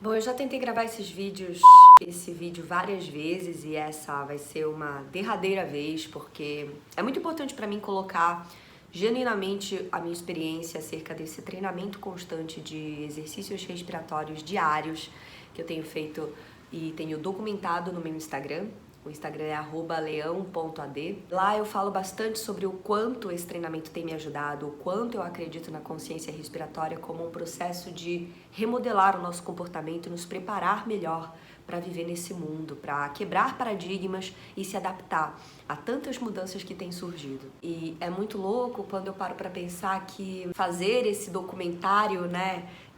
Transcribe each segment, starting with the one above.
Bom, eu já tentei gravar esse vídeo várias vezes e essa vai ser uma derradeira vez, porque é muito importante para mim colocar genuinamente a minha experiência acerca desse treinamento constante de exercícios respiratórios diários que eu tenho feito e tenho documentado no meu Instagram. O Instagram é @leão.ad. Lá eu falo bastante sobre o quanto esse treinamento tem me ajudado, o quanto eu acredito na consciência respiratória como um processo de remodelar o nosso comportamento e nos preparar melhor para viver nesse mundo, para quebrar paradigmas e se adaptar a tantas mudanças que têm surgido. E é muito louco quando eu paro para pensar que fazer esse documentário,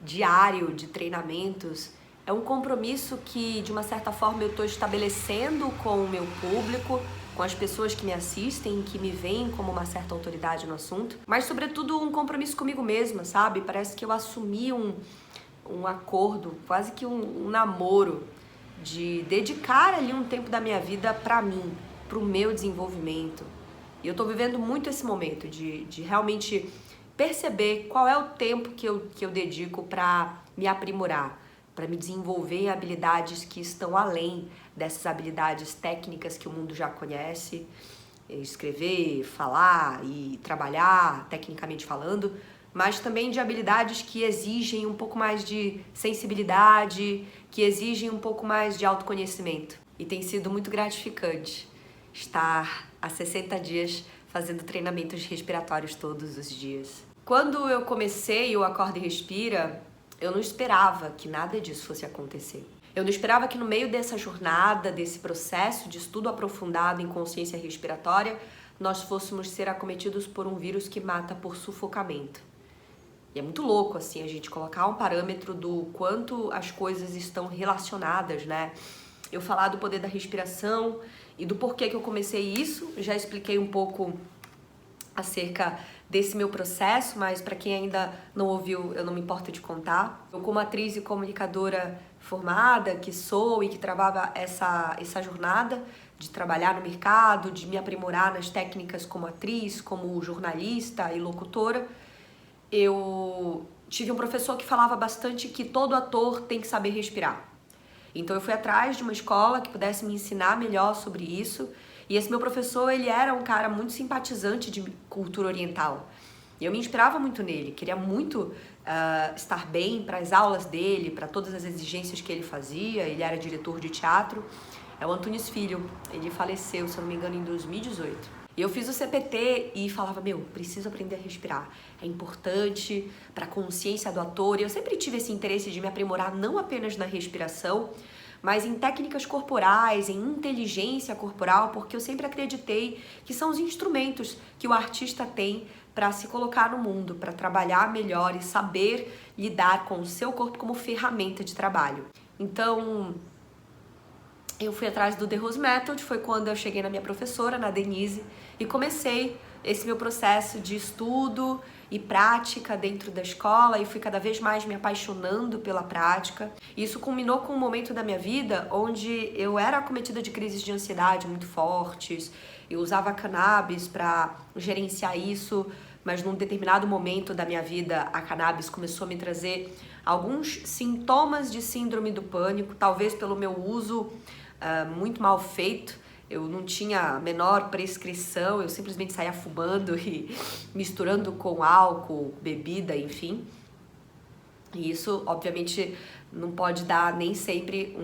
diário de treinamentos é um compromisso que, de uma certa forma, eu estou estabelecendo com o meu público, com as pessoas que me assistem, que me veem como uma certa autoridade no assunto, mas, sobretudo, um compromisso comigo mesma, sabe? Parece que eu assumi um acordo, quase que um namoro, de dedicar ali um tempo da minha vida para mim, para o meu desenvolvimento. E eu estou vivendo muito esse momento de realmente perceber qual é o tempo que eu dedico para me aprimorar, para me desenvolver em habilidades que estão além dessas habilidades técnicas que o mundo já conhece, escrever, falar e trabalhar, tecnicamente falando, mas também de habilidades que exigem um pouco mais de sensibilidade, que exigem um pouco mais de autoconhecimento. E tem sido muito gratificante estar há 60 dias fazendo treinamentos respiratórios todos os dias. Quando eu comecei o Acorda e Respira, eu não esperava que nada disso fosse acontecer. Eu não esperava que no meio dessa jornada, desse processo de estudo aprofundado em consciência respiratória, nós fôssemos ser acometidos por um vírus que mata por sufocamento. E é muito louco, assim, a gente colocar um parâmetro do quanto as coisas estão relacionadas, né? Eu falar do poder da respiração e do porquê que eu comecei isso, já expliquei um pouco acerca desse meu processo, mas para quem ainda não ouviu, eu não me importo de contar. Eu, como atriz e comunicadora formada, que sou e que travava essa jornada de trabalhar no mercado, de me aprimorar nas técnicas como atriz, como jornalista e locutora, eu tive um professor que falava bastante que todo ator tem que saber respirar. Então eu fui atrás de uma escola que pudesse me ensinar melhor sobre isso. E esse meu professor, ele era um cara muito simpatizante de cultura oriental. E eu me inspirava muito nele, queria muito estar bem para as aulas dele, para todas as exigências que ele fazia. Ele era diretor de teatro, é o Antunes Filho. Ele faleceu, se eu não me engano, em 2018. E eu fiz o CPT e falava, preciso aprender a respirar. É importante para a consciência do ator. E eu sempre tive esse interesse de me aprimorar não apenas na respiração, mas em técnicas corporais, em inteligência corporal, porque eu sempre acreditei que são os instrumentos que o artista tem para se colocar no mundo, para trabalhar melhor e saber lidar com o seu corpo como ferramenta de trabalho. Então, eu fui atrás do The Rose Method, foi quando eu cheguei na minha professora, na Denise, e comecei esse meu processo de estudo e prática dentro da escola e fui cada vez mais me apaixonando pela prática. Isso culminou com um momento da minha vida onde eu era acometida de crises de ansiedade muito fortes, eu usava cannabis para gerenciar isso, mas num determinado momento da minha vida a cannabis começou a me trazer alguns sintomas de síndrome do pânico, talvez pelo meu uso muito mal feito. Eu não tinha a menor prescrição, eu simplesmente saía fumando e misturando com álcool, bebida, enfim. E isso, obviamente, não pode dar nem sempre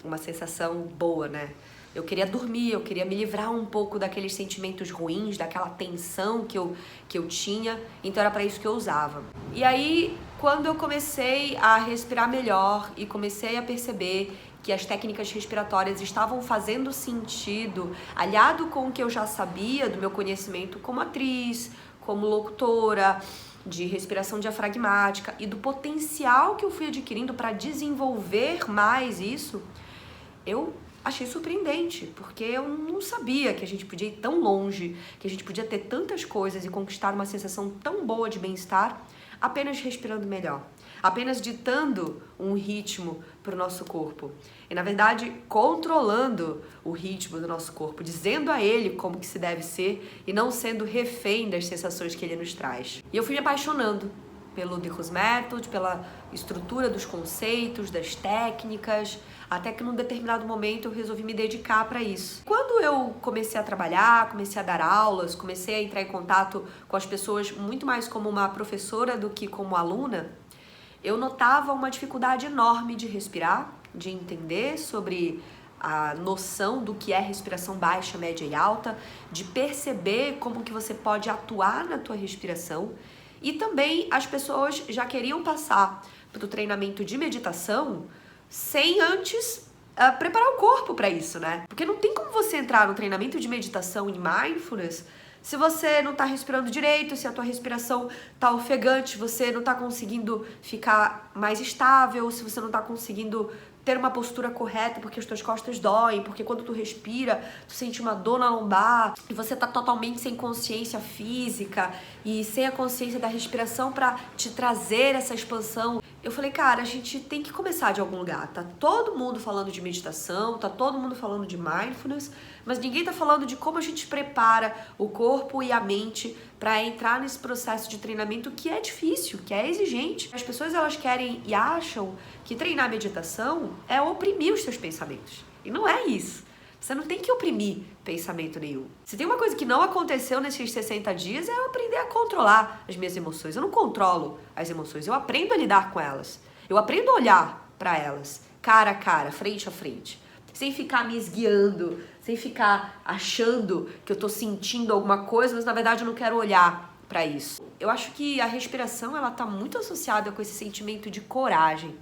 uma sensação boa, né? Eu queria dormir, eu queria me livrar um pouco daqueles sentimentos ruins, daquela tensão que eu tinha, então era para isso que eu usava. E aí, quando eu comecei a respirar melhor e comecei a perceber que as técnicas respiratórias estavam fazendo sentido, aliado com o que eu já sabia do meu conhecimento como atriz, como locutora, de respiração diafragmática e do potencial que eu fui adquirindo para desenvolver mais isso, eu achei surpreendente, porque eu não sabia que a gente podia ir tão longe, que a gente podia ter tantas coisas e conquistar uma sensação tão boa de bem-estar apenas respirando melhor, apenas ditando um ritmo para o nosso corpo. E, na verdade, controlando o ritmo do nosso corpo, dizendo a ele como que se deve ser e não sendo refém das sensações que ele nos traz. E eu fui me apaixonando pelo Dirus Method, pela estrutura dos conceitos, das técnicas, até que num determinado momento eu resolvi me dedicar para isso. Quando eu comecei a trabalhar, comecei a dar aulas, comecei a entrar em contato com as pessoas muito mais como uma professora do que como aluna, eu notava uma dificuldade enorme de respirar, de entender sobre a noção do que é respiração baixa, média e alta, de perceber como que você pode atuar na tua respiração. E também as pessoas já queriam passar para o treinamento de meditação sem antes preparar o corpo para isso, né? Porque não tem como você entrar no treinamento de meditação em mindfulness se você não tá respirando direito, se a tua respiração tá ofegante, você não tá conseguindo ficar mais estável, se você não tá conseguindo ter uma postura correta porque as tuas costas doem, porque quando tu respira, tu sente uma dor na lombar e você tá totalmente sem consciência física e sem a consciência da respiração para te trazer essa expansão. Eu falei, cara, a gente tem que começar de algum lugar. Tá todo mundo falando de meditação, tá todo mundo falando de mindfulness, mas ninguém tá falando de como a gente prepara o corpo e a mente para entrar nesse processo de treinamento que é difícil, que é exigente. As pessoas, elas querem e acham que treinar meditação é oprimir os seus pensamentos. E não é isso. Você não tem que oprimir pensamento nenhum. Se tem uma coisa que não aconteceu nesses 60 dias é eu aprender a controlar as minhas emoções. Eu não controlo as emoções, eu aprendo a lidar com elas. Eu aprendo a olhar para elas, cara a cara, frente a frente. Sem ficar me esguiando, sem ficar achando que eu tô sentindo alguma coisa, mas na verdade eu não quero olhar para isso. Eu acho que a respiração, ela tá muito associada com esse sentimento de coragem.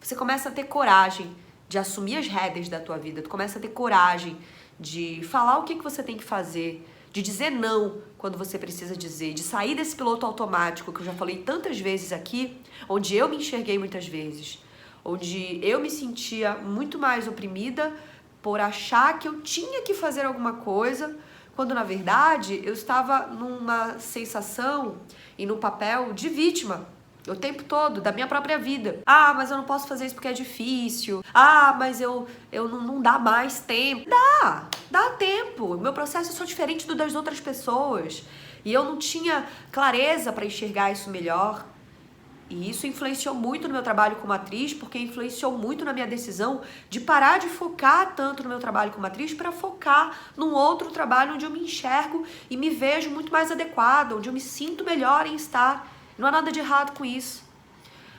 Você começa a ter coragem de assumir as rédeas da tua vida, tu começa a ter coragem de falar o que você tem que fazer, de dizer não quando você precisa dizer, de sair desse piloto automático que eu já falei tantas vezes aqui, onde eu me enxerguei muitas vezes, onde eu me sentia muito mais oprimida por achar que eu tinha que fazer alguma coisa, quando na verdade eu estava numa sensação e num papel de vítima o tempo todo, da minha própria vida. Ah, mas eu não posso fazer isso porque é difícil. Ah, mas eu não dá mais tempo. Dá tempo. O meu processo é só diferente do das outras pessoas. E eu não tinha clareza para enxergar isso melhor. E isso influenciou muito no meu trabalho como atriz, porque influenciou muito na minha decisão de parar de focar tanto no meu trabalho como atriz para focar num outro trabalho onde eu me enxergo e me vejo muito mais adequada, onde eu me sinto melhor em estar. Não há nada de errado com isso.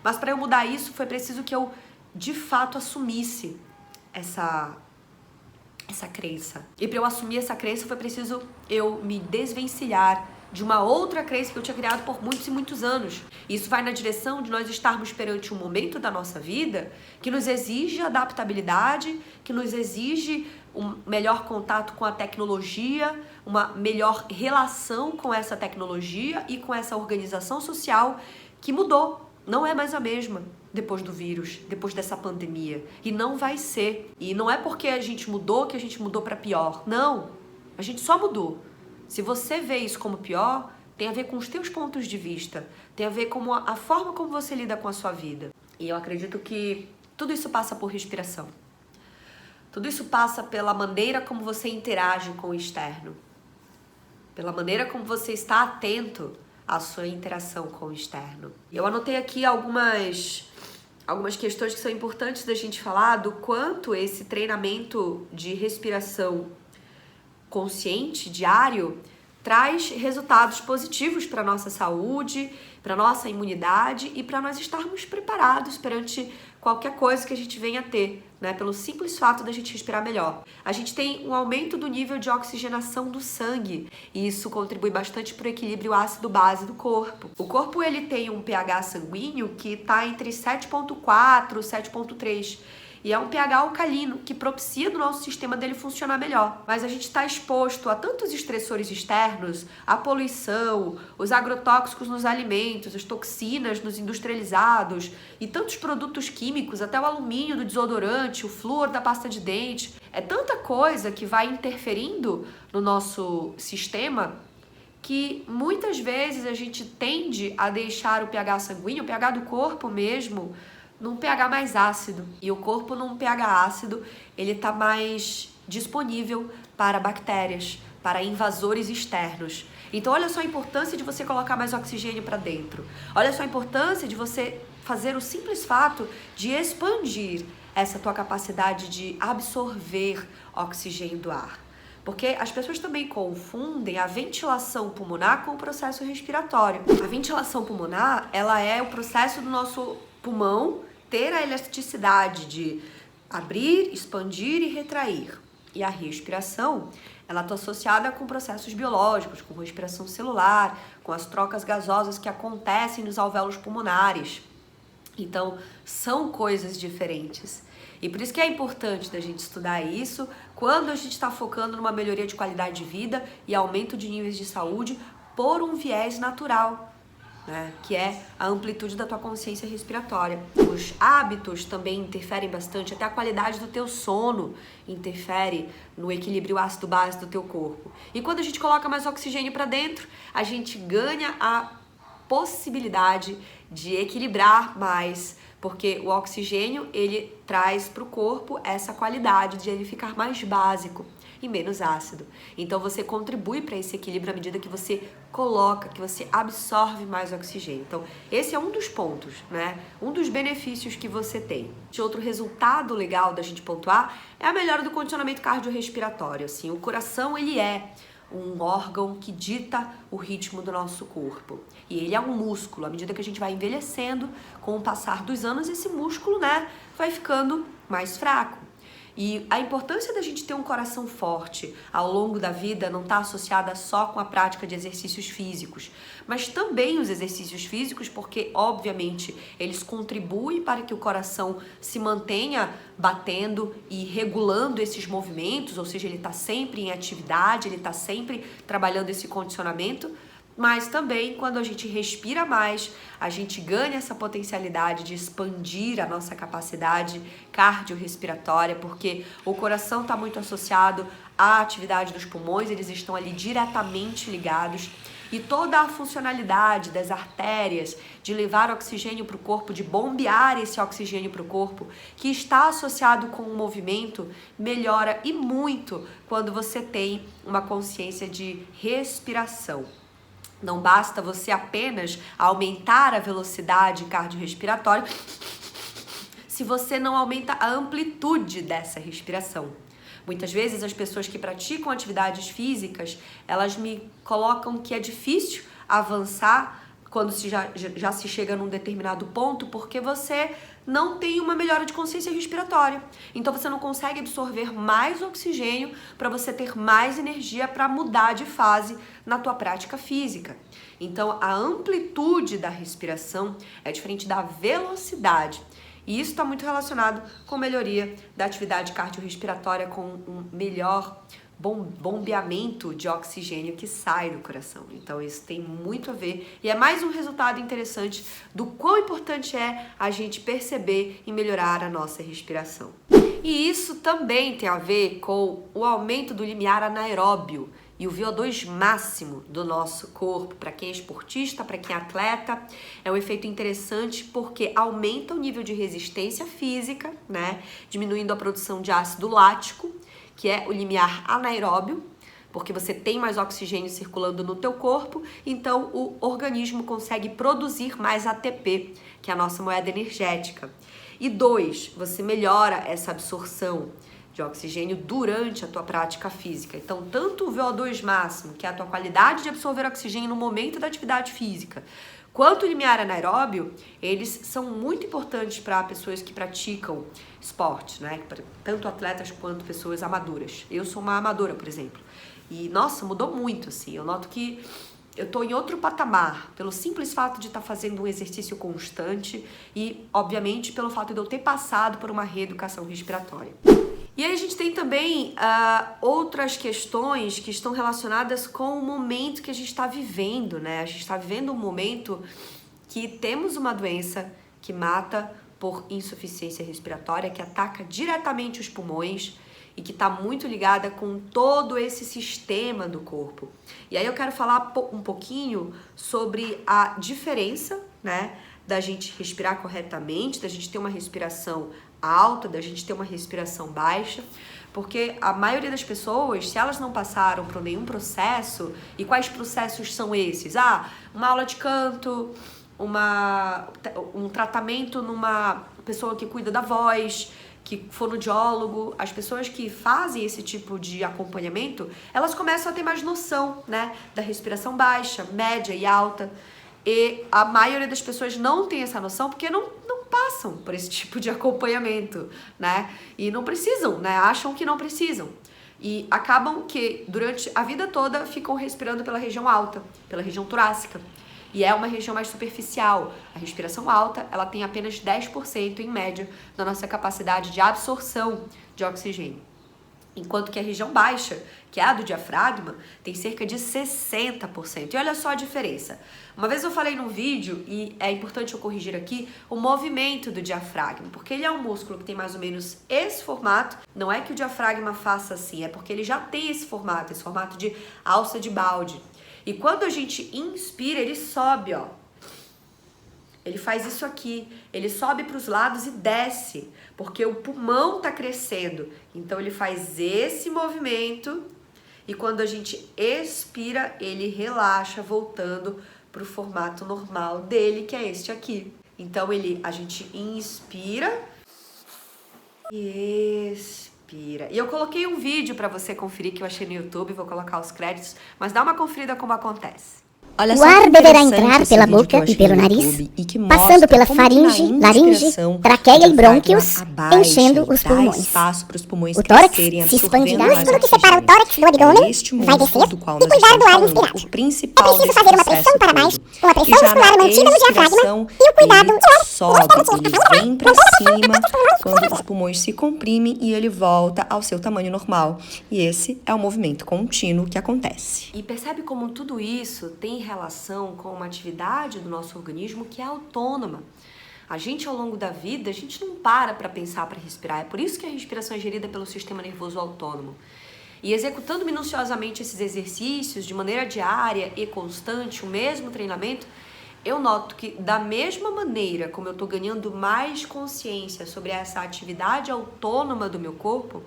Mas para eu mudar isso, foi preciso que eu, de fato, assumisse essa crença. E para eu assumir essa crença, foi preciso eu me desvencilhar de uma outra crença que eu tinha criado por muitos e muitos anos. Isso vai na direção de nós estarmos perante um momento da nossa vida que nos exige adaptabilidade, que nos exige um melhor contato com a tecnologia, uma melhor relação com essa tecnologia e com essa organização social que mudou. Não é mais a mesma depois do vírus, depois dessa pandemia. E não vai ser. E não é porque a gente mudou que a gente mudou para pior. Não, a gente só mudou. Se você vê isso como pior, tem a ver com os teus pontos de vista, tem a ver com a forma como você lida com a sua vida. E eu acredito que tudo isso passa por respiração. Tudo isso passa pela maneira como você interage com o externo, pela maneira como você está atento à sua interação com o externo. Eu anotei aqui algumas questões que são importantes da gente falar do quanto esse treinamento de respiração consciente, diário, traz resultados positivos para a nossa saúde, para a nossa imunidade e para nós estarmos preparados perante qualquer coisa que a gente venha a ter, né? Pelo simples fato da gente respirar melhor. A gente tem um aumento do nível de oxigenação do sangue e isso contribui bastante para o equilíbrio ácido-base do corpo. O corpo, ele tem um pH sanguíneo que está entre 7,4 e 7,3. E é um pH alcalino que propicia do nosso sistema dele funcionar melhor. Mas a gente está exposto a tantos estressores externos, a poluição, os agrotóxicos nos alimentos, as toxinas nos industrializados e tantos produtos químicos, até o alumínio do desodorante, o flúor da pasta de dente. É tanta coisa que vai interferindo no nosso sistema que muitas vezes a gente tende a deixar o pH sanguíneo, o pH do corpo mesmo, num pH mais ácido. E o corpo num pH ácido, ele tá mais disponível para bactérias, para invasores externos. Então olha só a importância de você colocar mais oxigênio para dentro. Olha só a importância de você fazer o simples fato de expandir essa tua capacidade de absorver oxigênio do ar. Porque as pessoas também confundem a ventilação pulmonar com o processo respiratório. A ventilação pulmonar, ela é o processo do nosso pulmão ter a elasticidade de abrir, expandir e retrair. E a respiração, ela está associada com processos biológicos, com respiração celular, com as trocas gasosas que acontecem nos alvéolos pulmonares. Então, são coisas diferentes. E por isso que é importante da gente estudar isso quando a gente está focando numa melhoria de qualidade de vida e aumento de níveis de saúde por um viés natural, né? Que é a amplitude da tua consciência respiratória. Os hábitos também interferem bastante, até a qualidade do teu sono interfere no equilíbrio ácido-base do teu corpo. E quando a gente coloca mais oxigênio para dentro, a gente ganha a possibilidade de equilibrar mais, porque o oxigênio, ele traz para o corpo essa qualidade de ele ficar mais básico e menos ácido. Então você contribui para esse equilíbrio à medida que você coloca, que você absorve mais oxigênio. Então esse é um dos pontos, né? Um dos benefícios que você tem. Outro resultado legal da gente pontuar é a melhora do condicionamento cardiorrespiratório. Assim, o coração, ele é um órgão que dita o ritmo do nosso corpo. E ele é um músculo. À medida que a gente vai envelhecendo, com o passar dos anos, esse músculo, né, vai ficando mais fraco. E a importância da gente ter um coração forte ao longo da vida não está associada só com a prática de exercícios físicos, mas também os exercícios físicos, porque, obviamente, eles contribuem para que o coração se mantenha batendo e regulando esses movimentos, ou seja, ele está sempre em atividade, ele está sempre trabalhando esse condicionamento. Mas também, quando a gente respira mais, a gente ganha essa potencialidade de expandir a nossa capacidade cardiorrespiratória, porque o coração está muito associado à atividade dos pulmões, eles estão ali diretamente ligados. E toda a funcionalidade das artérias de levar oxigênio para o corpo, de bombear esse oxigênio para o corpo, que está associado com o movimento, melhora e muito quando você tem uma consciência de respiração. Não basta você apenas aumentar a velocidade cardiorrespiratória se você não aumenta a amplitude dessa respiração. Muitas vezes as pessoas que praticam atividades físicas, elas me colocam que é difícil avançar quando já se chega num determinado ponto, porque você não tem uma melhora de consciência respiratória. Então você não consegue absorver mais oxigênio para você ter mais energia para mudar de fase na tua prática física. Então a amplitude da respiração é diferente da velocidade. E isso está muito relacionado com melhoria da atividade cardiorrespiratória, com um melhor bombeamento de oxigênio que sai do coração. Então isso tem muito a ver e é mais um resultado interessante do quão importante é a gente perceber e melhorar a nossa respiração. E isso também tem a ver com o aumento do limiar anaeróbio e o VO2 máximo do nosso corpo. Para quem é esportista, para quem é atleta, é um efeito interessante porque aumenta o nível de resistência física, né? Diminuindo a produção de ácido lático, que é o limiar anaeróbio, porque você tem mais oxigênio circulando no teu corpo, então o organismo consegue produzir mais ATP, que é a nossa moeda energética. E 2, você melhora essa absorção de oxigênio durante a tua prática física. Então, tanto o VO2 máximo, que é a tua qualidade de absorver oxigênio no momento da atividade física, quanto o limiar anaeróbio, eles são muito importantes para pessoas que praticam esporte, né? Tanto atletas quanto pessoas amadoras. Eu sou uma amadora, por exemplo. E, nossa, mudou muito, assim. Eu noto que eu tô em outro patamar, pelo simples fato de estar fazendo um exercício constante e, obviamente, pelo fato de eu ter passado por uma reeducação respiratória. E aí a gente tem também outras questões que estão relacionadas com o momento que a gente está vivendo, né? A gente está vivendo um momento que temos uma doença que mata por insuficiência respiratória, que ataca diretamente os pulmões e que está muito ligada com todo esse sistema do corpo. E aí eu quero falar um pouquinho sobre a diferença, né, da gente respirar corretamente, da gente ter uma respiração alta, da gente ter uma respiração baixa, Porque a maioria das pessoas, se elas não passaram por nenhum processo, e quais processos são esses? Uma aula de canto, um tratamento numa pessoa que cuida da voz, que fonoaudiólogo, as pessoas que fazem esse tipo de acompanhamento, elas começam a ter mais noção, né, da respiração baixa, média e alta. E a maioria das pessoas não tem essa noção porque não passam por esse tipo de acompanhamento, né? E não precisam, né? Acham que não precisam. E acabam que durante a vida toda ficam respirando pela região alta, pela região torácica. E é uma região mais superficial. A respiração alta, ela tem apenas 10% em média da nossa capacidade de absorção de oxigênio. Enquanto que a região baixa, que é a do diafragma, tem cerca de 60%. E olha só a diferença. Uma vez eu falei num vídeo, e é importante eu corrigir aqui, o movimento do diafragma, porque ele é um músculo que tem mais ou menos esse formato. Não é que o diafragma faça assim, é porque ele já tem esse formato de alça de balde. E quando a gente inspira, ele sobe, ó. Ele faz isso aqui, ele sobe para os lados e desce, porque o pulmão está crescendo. Então ele faz esse movimento e quando a gente expira, ele relaxa, voltando para o formato normal dele, que é este aqui. Então a gente inspira e expira. E eu coloquei um vídeo para você conferir que eu achei no YouTube, vou colocar os créditos, mas dá uma conferida como acontece. Olha, o ar deverá entrar pela boca e pelo nariz, passando pela faringe, laringe, traqueia e brônquios, enchendo os pulmões. O tórax se expandirá. O músculo que separa o tórax do abdômen vai descer e cuidar do ar inspirado. É preciso fazer uma pressão para baixo, uma pressão muscular mantida no diafragma e o cuidado do ar. Sobe, ele vem para cima quando os pulmões se comprimem e ele volta ao seu tamanho normal. E esse é o movimento contínuo que acontece. E percebe como tudo isso tem relação com uma atividade do nosso organismo que é autônoma. A gente, ao longo da vida, a gente não para pensar, para respirar. É por isso que a respiração é gerida pelo sistema nervoso autônomo. E executando minuciosamente esses exercícios de maneira diária e constante, o mesmo treinamento, eu noto que da mesma maneira como eu estou ganhando mais consciência sobre essa atividade autônoma do meu corpo,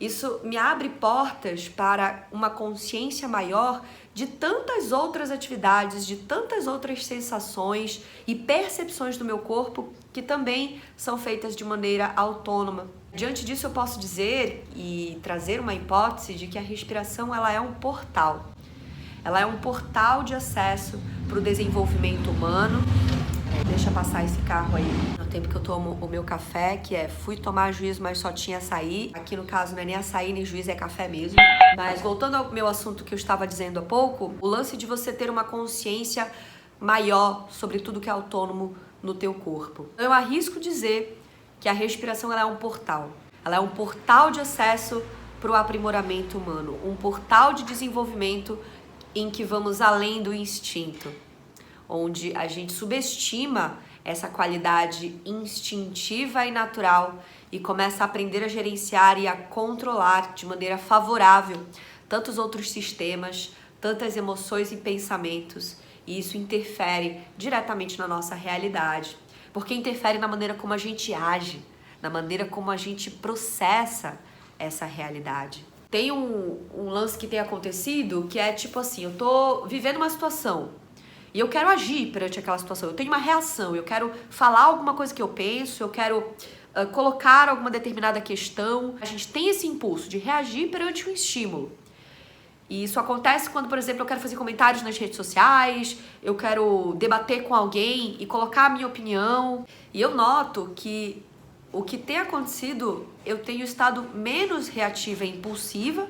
isso me abre portas para uma consciência maior de tantas outras atividades, de tantas outras sensações e percepções do meu corpo que também são feitas de maneira autônoma. Diante disso, eu posso dizer e trazer uma hipótese de que a respiração ela é um portal. Ela é um portal de acesso para o desenvolvimento humano. Deixa passar esse carro aí. No tempo que eu tomo o meu café, que é fui tomar juízo, mas só tinha açaí. Aqui no caso não é nem açaí, nem juízo, é café mesmo. Mas voltando ao meu assunto que eu estava dizendo há pouco, o lance de você ter uma consciência maior sobre tudo que é autônomo no teu corpo. Eu arrisco dizer que a respiração ela é um portal. Ela é um portal de acesso para o aprimoramento humano. Um portal de desenvolvimento em que vamos além do instinto, onde a gente subestima essa qualidade instintiva e natural e começa a aprender a gerenciar e a controlar de maneira favorável tantos outros sistemas, tantas emoções e pensamentos, e isso interfere diretamente na nossa realidade, porque interfere na maneira como a gente age, na maneira como a gente processa essa realidade. Tem um lance que tem acontecido que é tipo assim, eu tô vivendo uma situação e eu quero agir perante aquela situação, eu tenho uma reação, eu quero falar alguma coisa que eu penso, eu quero colocar alguma determinada questão. A gente tem esse impulso de reagir perante um estímulo. E isso acontece quando, por exemplo, eu quero fazer comentários nas redes sociais, eu quero debater com alguém e colocar a minha opinião. E eu noto que o que tem acontecido, eu tenho estado menos reativa e impulsiva,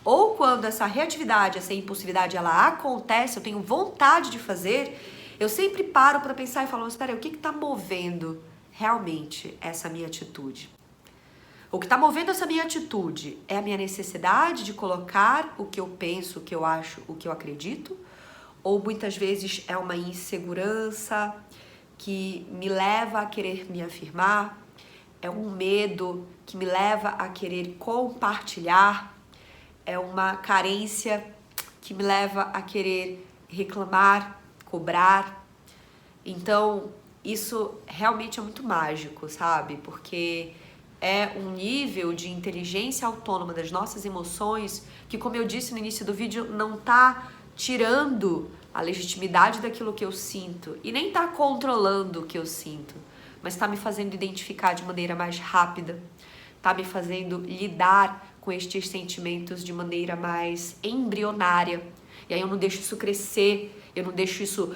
ou quando essa reatividade, essa impulsividade, ela acontece, eu tenho vontade de fazer, eu sempre paro para pensar e falo, mas peraí, o que está movendo realmente essa minha atitude? O que está movendo essa minha atitude é a minha necessidade de colocar o que eu penso, o que eu acho, o que eu acredito? Ou muitas vezes é uma insegurança que me leva a querer me afirmar? É um medo que me leva a querer compartilhar? É uma carência que me leva a querer reclamar, cobrar? Então, isso realmente é muito mágico, sabe? Porque é um nível de inteligência autônoma das nossas emoções que, como eu disse no início do vídeo, não tá tirando a legitimidade daquilo que eu sinto e nem tá controlando o que eu sinto, mas tá me fazendo identificar de maneira mais rápida, tá me fazendo lidar com estes sentimentos de maneira mais embrionária. E aí eu não deixo isso crescer, eu não deixo isso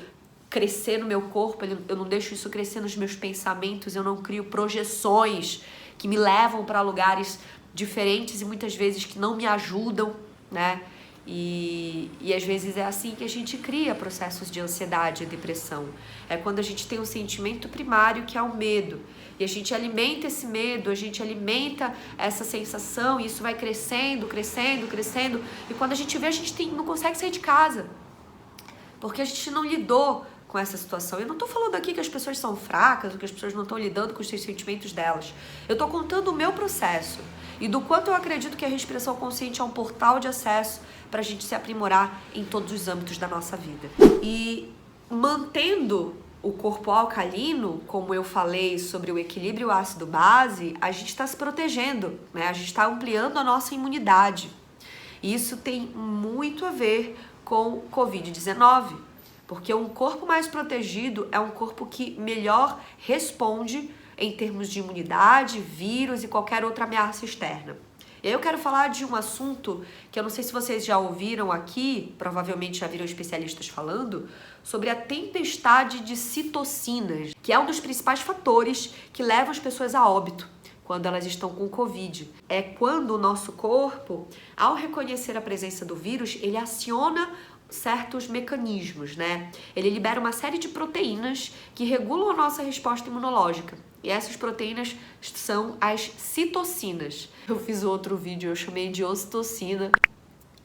crescer no meu corpo, eu não deixo isso crescer nos meus pensamentos, eu não crio projeções que me levam para lugares diferentes e muitas vezes que não me ajudam, né? E às vezes é assim que a gente cria processos de ansiedade e depressão. É quando a gente tem um sentimento primário que é o medo. E a gente alimenta esse medo, a gente alimenta essa sensação e isso vai crescendo, crescendo, crescendo. E quando a gente vê, a gente não consegue sair de casa. Porque a gente não lidou com essa situação. Eu não tô falando aqui que as pessoas são fracas ou que as pessoas não estão lidando com os seus sentimentos delas. Eu tô contando o meu processo e do quanto eu acredito que a respiração consciente é um portal de acesso pra gente se aprimorar em todos os âmbitos da nossa vida. E mantendo o corpo alcalino, como eu falei sobre o equilíbrio ácido-base, a gente está se protegendo, né? A gente está ampliando a nossa imunidade. E isso tem muito a ver com Covid-19, porque um corpo mais protegido é um corpo que melhor responde em termos de imunidade, vírus e qualquer outra ameaça externa. E aí eu quero falar de um assunto que eu não sei se vocês já ouviram aqui, provavelmente já viram especialistas falando, sobre a tempestade de citocinas, que é um dos principais fatores que levam as pessoas a óbito quando elas estão com Covid. É quando o nosso corpo, ao reconhecer a presença do vírus, ele aciona certos mecanismos, né? Ele libera uma série de proteínas que regulam a nossa resposta imunológica. E essas proteínas são as citocinas. Eu fiz outro vídeo, eu chamei de ocitocina,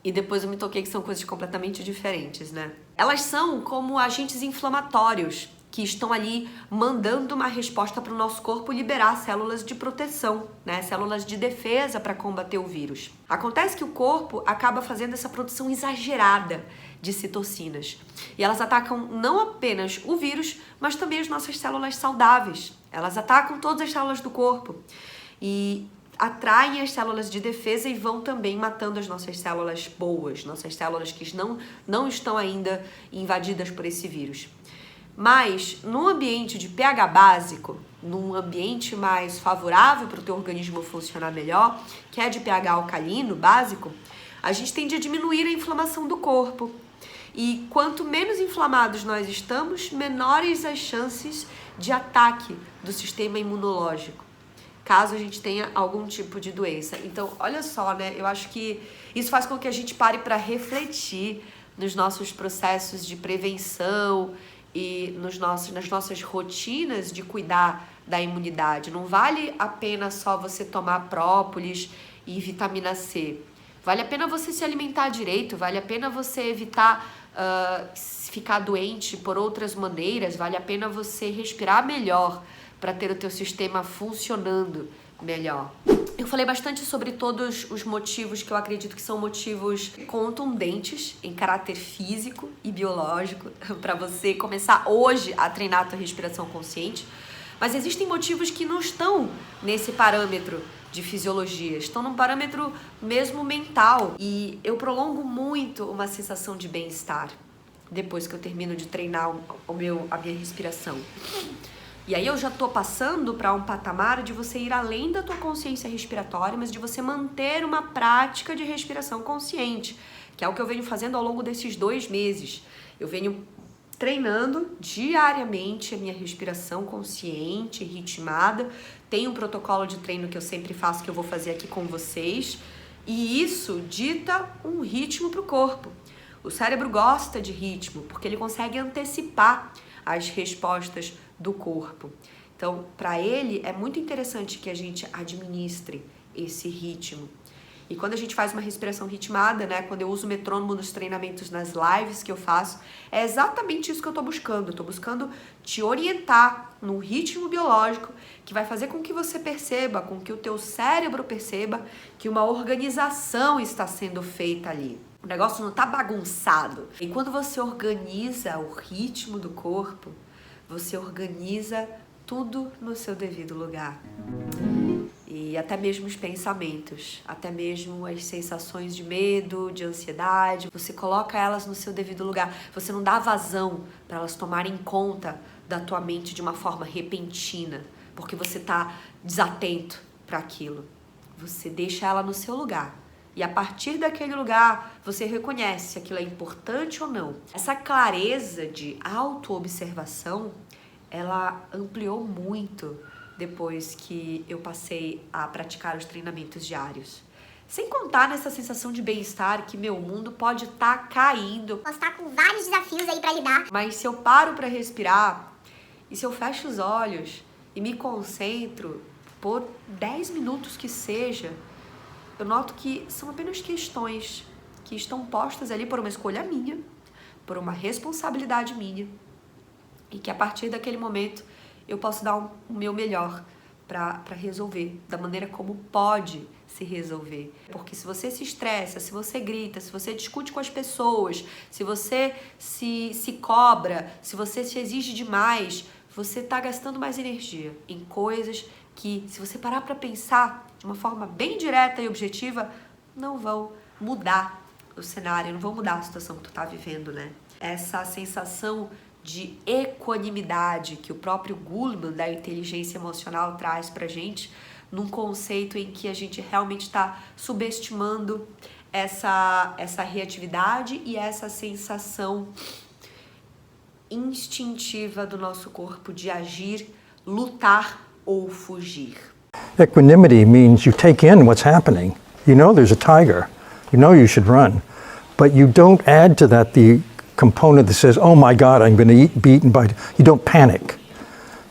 e depois eu me toquei que são coisas completamente diferentes, né? Elas são como agentes inflamatórios que estão ali mandando uma resposta para o nosso corpo liberar células de proteção, né? Células de defesa para combater o vírus. Acontece que o corpo acaba fazendo essa produção exagerada de citocinas. E elas atacam não apenas o vírus, mas também as nossas células saudáveis. Elas atacam todas as células do corpo e atraem as células de defesa e vão também matando as nossas células boas, nossas células que não estão ainda invadidas por esse vírus. Mas, num ambiente de pH básico, num ambiente mais favorável para o teu organismo funcionar melhor, que é de pH alcalino básico, a gente tende a diminuir a inflamação do corpo. E quanto menos inflamados nós estamos, menores as chances de ataque do sistema imunológico, caso a gente tenha algum tipo de doença. Então, olha só, né? Eu acho que isso faz com que a gente pare para refletir nos nossos processos de prevenção e nas nossas rotinas de cuidar da imunidade. Não vale a pena só você tomar própolis e vitamina C. Vale a pena você se alimentar direito, vale a pena você evitar ficar doente por outras maneiras, vale a pena você respirar melhor para ter o teu sistema funcionando melhor. Eu falei bastante sobre todos os motivos que eu acredito que são motivos contundentes em caráter físico e biológico para você começar hoje a treinar a tua respiração consciente, mas existem motivos que não estão nesse parâmetro de fisiologia, estão num parâmetro mesmo mental, e eu prolongo muito uma sensação de bem-estar depois que eu termino de treinar a minha respiração. E aí eu já tô passando para um patamar de você ir além da tua consciência respiratória, mas de você manter uma prática de respiração consciente, que é o que eu venho fazendo ao longo desses 2 meses. Eu venho treinando diariamente a minha respiração consciente, ritmada. Tem um protocolo de treino que eu sempre faço, que eu vou fazer aqui com vocês. E isso dita um ritmo para o corpo. O cérebro gosta de ritmo, porque ele consegue antecipar as respostas do corpo. Então, para ele, é muito interessante que a gente administre esse ritmo. E quando a gente faz uma respiração ritmada, né, quando eu uso o metrônomo nos treinamentos, nas lives que eu faço, é exatamente isso que eu tô buscando. Eu tô buscando te orientar num ritmo biológico que vai fazer com que você perceba, com que o teu cérebro perceba que uma organização está sendo feita ali. O negócio não tá bagunçado. E quando você organiza o ritmo do corpo, você organiza tudo no seu devido lugar. E até mesmo os pensamentos, até mesmo as sensações de medo, de ansiedade. Você coloca elas no seu devido lugar. Você não dá vazão para elas tomarem conta da tua mente de uma forma repentina, porque você está desatento para aquilo. Você deixa ela no seu lugar. E a partir daquele lugar, você reconhece se aquilo é importante ou não. Essa clareza de autoobservação, ela ampliou muito depois que eu passei a praticar os treinamentos diários. Sem contar nessa sensação de bem-estar que meu mundo pode estar caindo. Posso estar com vários desafios aí para lidar. Mas se eu paro para respirar e se eu fecho os olhos e me concentro por 10 minutos que seja, eu noto que são apenas questões que estão postas ali por uma escolha minha, por uma responsabilidade minha, e que a partir daquele momento eu posso dar o meu melhor para resolver, da maneira como pode se resolver. Porque se você se estressa, se você grita, se você discute com as pessoas, se você se cobra, se você se exige demais, você está gastando mais energia em coisas que, se você parar para pensar de uma forma bem direta e objetiva, não vão mudar o cenário, não vão mudar a situação que tu tá vivendo, né? Essa sensação de equanimidade que o próprio Goleman da inteligência emocional traz pra gente, num conceito em que a gente realmente está subestimando essa reatividade e essa sensação instintiva do nosso corpo de agir, lutar ou fugir. Equanimity means you take in what's happening. You know there's a tiger. You know you should run. But you don't add to that the component that says, oh my God, I'm going to be eaten by... You don't panic.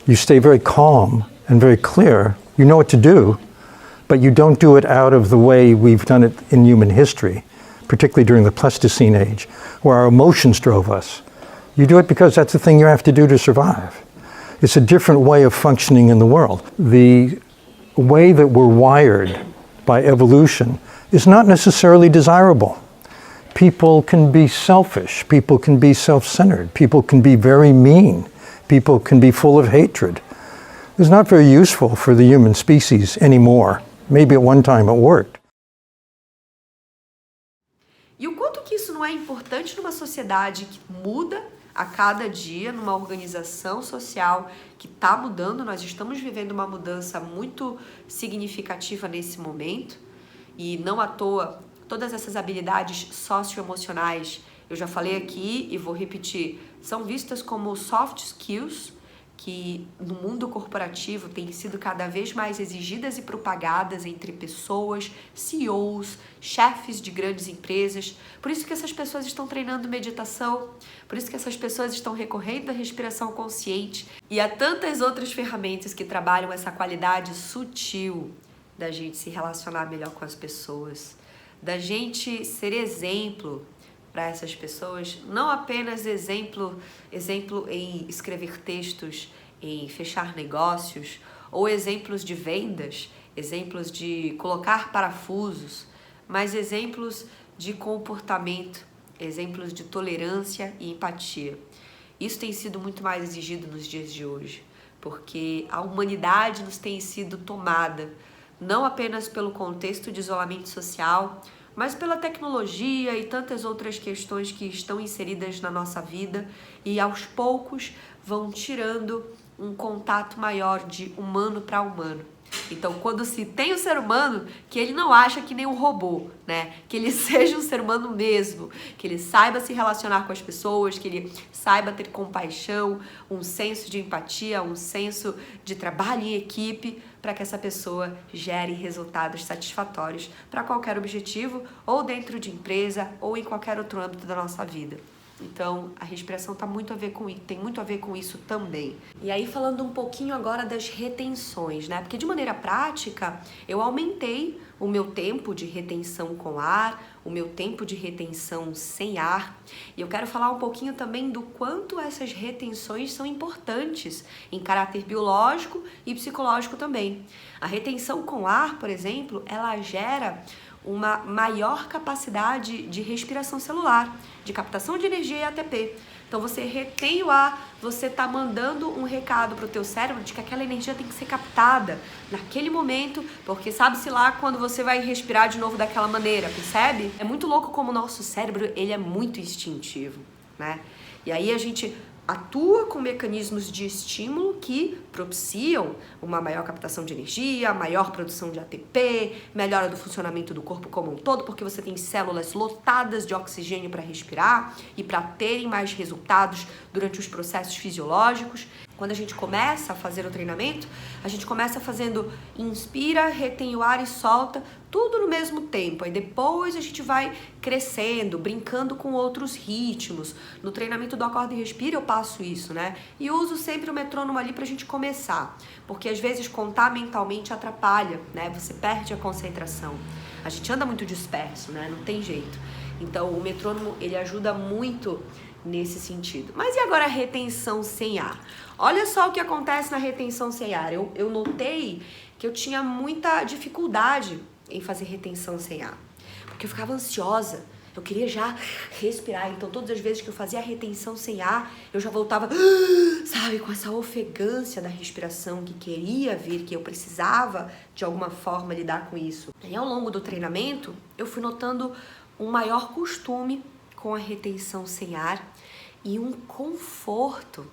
You stay very calm and very clear. You know what to do, but you don't do it out of the way we've done it in human history, particularly during the Pleistocene age, where our emotions drove us. You do it because that's the thing you have to do to survive. It's a different way of functioning in the world. The way that we're wired by evolution is not necessarily desirable. People can be selfish, people can be self-centered, people can be very mean, people can be full of hatred. It's not very useful for the human species anymore. Maybe at one time it worked. E o quanto que isso não é importante numa sociedade que muda a cada dia, numa organização social que está mudando. Nós estamos vivendo uma mudança muito significativa nesse momento, e não à toa todas essas habilidades socioemocionais, eu já falei aqui e vou repetir, são vistas como soft skills, que no mundo corporativo têm sido cada vez mais exigidas e propagadas entre pessoas, CEOs, chefes de grandes empresas. Por isso que essas pessoas estão treinando meditação, por isso que essas pessoas estão recorrendo à respiração consciente e a tantas outras ferramentas que trabalham essa qualidade sutil da gente se relacionar melhor com as pessoas, da gente ser exemplo para essas pessoas, não apenas exemplo em escrever textos, em fechar negócios, ou exemplos de vendas, exemplos de colocar parafusos, mas exemplos de comportamento, exemplos de tolerância e empatia. Isso tem sido muito mais exigido nos dias de hoje, porque a humanidade nos tem sido tomada, não apenas pelo contexto de isolamento social, mas pela tecnologia e tantas outras questões que estão inseridas na nossa vida e aos poucos vão tirando um contato maior de humano para humano. Então, quando se tem o ser humano, que ele não acha que nem um robô, né? Que ele seja um ser humano mesmo, que ele saiba se relacionar com as pessoas, que ele saiba ter compaixão, um senso de empatia, um senso de trabalho em equipe, para que essa pessoa gere resultados satisfatórios para qualquer objetivo, ou dentro de empresa, ou em qualquer outro âmbito da nossa vida. Então, a respiração tem muito a ver com isso também. E aí, falando um pouquinho agora das retenções, né? Porque de maneira prática, eu aumentei o meu tempo de retenção com ar, o meu tempo de retenção sem ar. E eu quero falar um pouquinho também do quanto essas retenções são importantes em caráter biológico e psicológico também. A retenção com ar, por exemplo, ela gera uma maior capacidade de respiração celular, de captação de energia e ATP. Então você retém o ar, você tá mandando um recado pro teu cérebro de que aquela energia tem que ser captada naquele momento, porque sabe-se lá quando você vai respirar de novo daquela maneira, percebe? É muito louco como o nosso cérebro, ele é muito instintivo, né? E aí a gente atua com mecanismos de estímulo que propiciam uma maior captação de energia, maior produção de ATP, melhora do funcionamento do corpo como um todo, porque você tem células lotadas de oxigênio para respirar e para terem mais resultados durante os processos fisiológicos. Quando a gente começa a fazer o treinamento, a gente começa fazendo inspira, retém o ar e solta, tudo no mesmo tempo. Aí depois a gente vai crescendo, brincando com outros ritmos. No treinamento do Acorda e Respira eu passo isso, né? E uso sempre o metrônomo ali pra gente começar. Porque às vezes contar mentalmente atrapalha, né? Você perde a concentração. A gente anda muito disperso, né? Não tem jeito. Então o metrônomo, ele ajuda muito nesse sentido. Mas e agora a retenção sem ar? Olha só o que acontece na retenção sem ar. Eu notei que eu tinha muita dificuldade em fazer retenção sem ar, porque eu ficava ansiosa, eu queria já respirar. Então todas as vezes que eu fazia a retenção sem ar, eu já voltava, sabe, com essa ofegância da respiração que queria vir, que eu precisava de alguma forma lidar com isso. E ao longo do treinamento, eu fui notando um maior costume com a retenção sem ar e um conforto.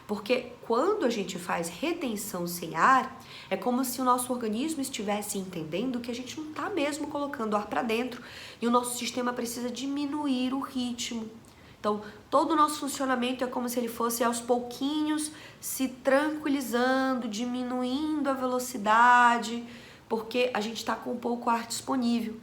Porque quando a gente faz retenção sem ar, é como se o nosso organismo estivesse entendendo que a gente não está mesmo colocando ar para dentro e o nosso sistema precisa diminuir o ritmo. Então, todo o nosso funcionamento é como se ele fosse aos pouquinhos se tranquilizando, diminuindo a velocidade, porque a gente está com pouco ar disponível.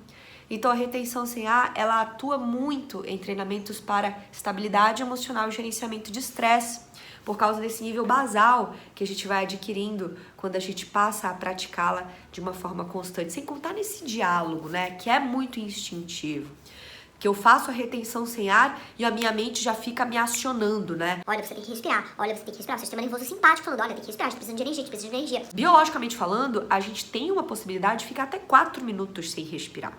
Então, a retenção sem ar, ela atua muito em treinamentos para estabilidade emocional e gerenciamento de estresse, por causa desse nível basal que a gente vai adquirindo quando a gente passa a praticá-la de uma forma constante, sem contar nesse diálogo, né, que é muito instintivo. Que eu faço a retenção sem ar e a minha mente já fica me acionando, né? Olha, você tem que respirar, olha, você tem que respirar. O sistema nervoso simpático falando, olha, tem que respirar, a gente precisa de energia, a gente precisa de energia. Biologicamente falando, a gente tem uma possibilidade de ficar até 4 minutos sem respirar.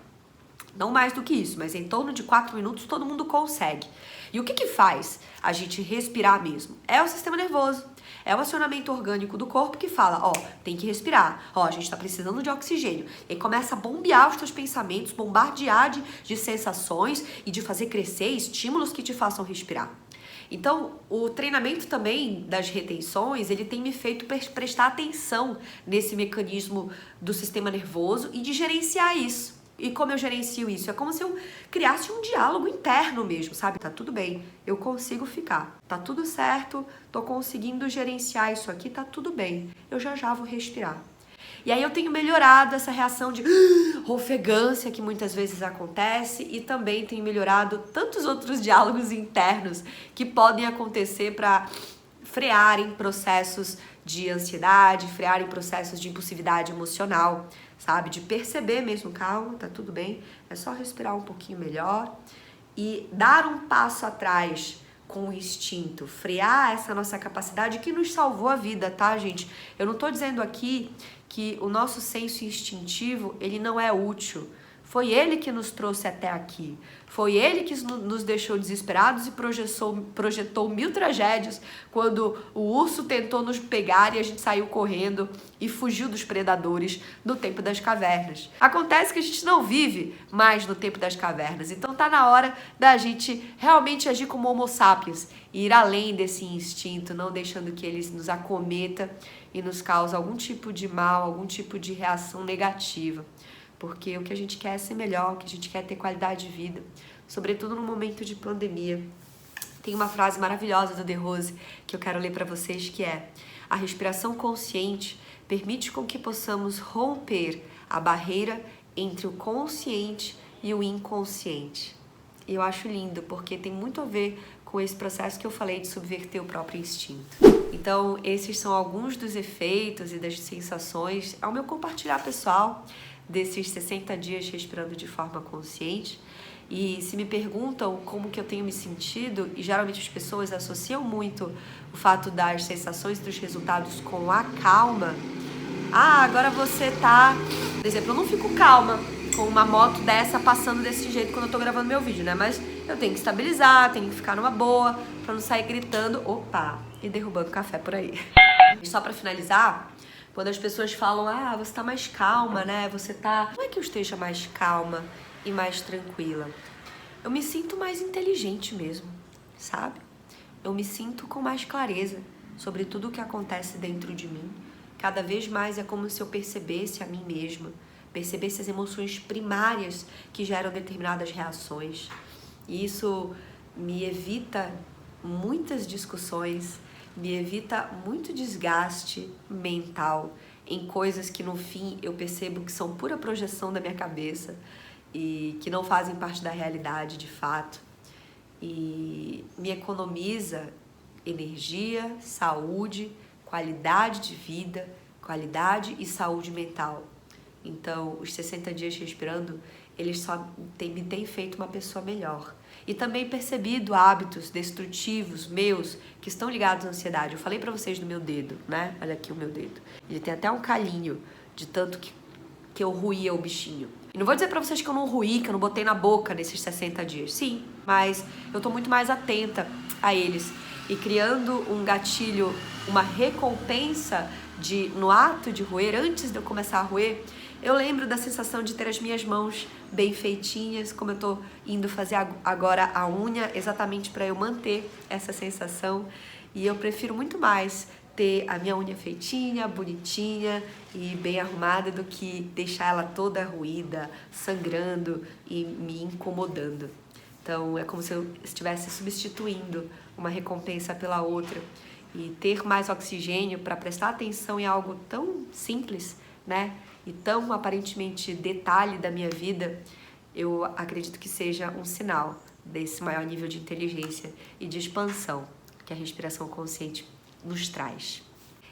Não mais do que isso, mas em torno de 4 minutos todo mundo consegue. E o que faz a gente respirar mesmo? É o sistema nervoso. É o acionamento orgânico do corpo que fala, ó, tem que respirar. Ó, a gente tá precisando de oxigênio. E começa a bombear os teus pensamentos, bombardear de sensações e de fazer crescer estímulos que te façam respirar. Então, o treinamento também das retenções, ele tem me feito prestar atenção nesse mecanismo do sistema nervoso e de gerenciar isso. E como eu gerencio isso? É como se eu criasse um diálogo interno mesmo, sabe? Tá tudo bem, eu consigo ficar. Tá tudo certo, tô conseguindo gerenciar isso aqui, tá tudo bem. Eu já vou respirar. E aí eu tenho melhorado essa reação de ofegância que muitas vezes acontece e também tenho melhorado tantos outros diálogos internos que podem acontecer para frearem processos de ansiedade, frearem processos de impulsividade emocional, sabe? De perceber mesmo, calma, tá tudo bem, é só respirar um pouquinho melhor e dar um passo atrás com o instinto, frear essa nossa capacidade que nos salvou a vida, tá, gente? Eu não tô dizendo aqui que o nosso senso instintivo, ele não é útil. Foi ele que nos trouxe até aqui. Foi ele que nos deixou desesperados e projetou 1000 tragédias quando o urso tentou nos pegar e a gente saiu correndo e fugiu dos predadores no tempo das cavernas. Acontece que a gente não vive mais no tempo das cavernas, então tá na hora da gente realmente agir como homo sapiens e ir além desse instinto, não deixando que ele nos acometa e nos cause algum tipo de mal, algum tipo de reação negativa. Porque o que a gente quer é ser melhor, o que a gente quer é ter qualidade de vida, sobretudo no momento de pandemia. Tem uma frase maravilhosa do De Rose que eu quero ler para vocês, que é: a respiração consciente permite com que possamos romper a barreira entre o consciente e o inconsciente. E eu acho lindo, porque tem muito a ver com esse processo que eu falei de subverter o próprio instinto. Então, esses são alguns dos efeitos e das sensações ao meu compartilhar pessoal desses 60 dias respirando de forma consciente. E se me perguntam como que eu tenho me sentido, e geralmente as pessoas associam muito o fato das sensações e dos resultados com a calma. Ah, agora você tá... Por exemplo, eu não fico calma com uma moto dessa passando desse jeito quando eu tô gravando meu vídeo, né? Mas eu tenho que estabilizar, tenho que ficar numa boa, pra não sair gritando, opa, e derrubando café por aí. E só pra finalizar, quando as pessoas falam, ah, você tá mais calma, né? Você tá... Não é que eu esteja mais calma e mais tranquila. Eu me sinto mais inteligente mesmo, sabe? Eu me sinto com mais clareza sobre tudo o que acontece dentro de mim. Cada vez mais é como se eu percebesse a mim mesma, percebesse as emoções primárias que geram determinadas reações. E isso me evita muitas discussões, me evita muito desgaste mental em coisas que no fim eu percebo que são pura projeção da minha cabeça e que não fazem parte da realidade de fato. E me economiza energia, saúde, qualidade de vida, qualidade e saúde mental. Então, os 60 dias respirando, eles só me têm feito uma pessoa melhor. E também percebido hábitos destrutivos meus que estão ligados à ansiedade. Eu falei pra vocês do meu dedo, né? Olha aqui o meu dedo. Ele tem até um calinho de tanto que eu ruía o bichinho. E não vou dizer pra vocês que eu não ruí, que eu não botei na boca nesses 60 dias. Sim, mas eu tô muito mais atenta a eles. E criando um gatilho, uma recompensa no ato de roer, antes de eu começar a roer, eu lembro da sensação de ter as minhas mãos bem feitinhas, como eu tô indo fazer agora a unha, exatamente para eu manter essa sensação. E eu prefiro muito mais ter a minha unha feitinha, bonitinha e bem arrumada do que deixar ela toda ruída, sangrando e me incomodando. Então é como se eu estivesse substituindo uma recompensa pela outra. E ter mais oxigênio para prestar atenção em algo tão simples, né? E tão aparentemente detalhe da minha vida, eu acredito que seja um sinal desse maior nível de inteligência e de expansão que a respiração consciente nos traz.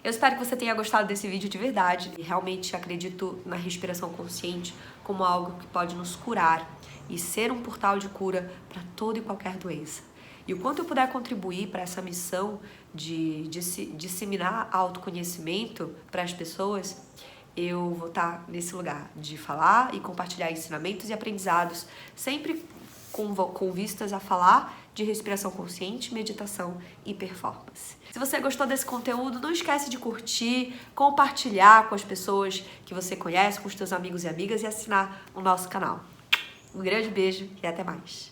Eu espero que você tenha gostado desse vídeo de verdade e realmente acredito na respiração consciente como algo que pode nos curar e ser um portal de cura para toda e qualquer doença. E o quanto eu puder contribuir para essa missão de disseminar autoconhecimento para as pessoas, eu vou estar nesse lugar de falar e compartilhar ensinamentos e aprendizados, sempre com vistas a falar de respiração consciente, meditação e performance. Se você gostou desse conteúdo, não esquece de curtir, compartilhar com as pessoas que você conhece, com os seus amigos e amigas e assinar o nosso canal. Um grande beijo e até mais!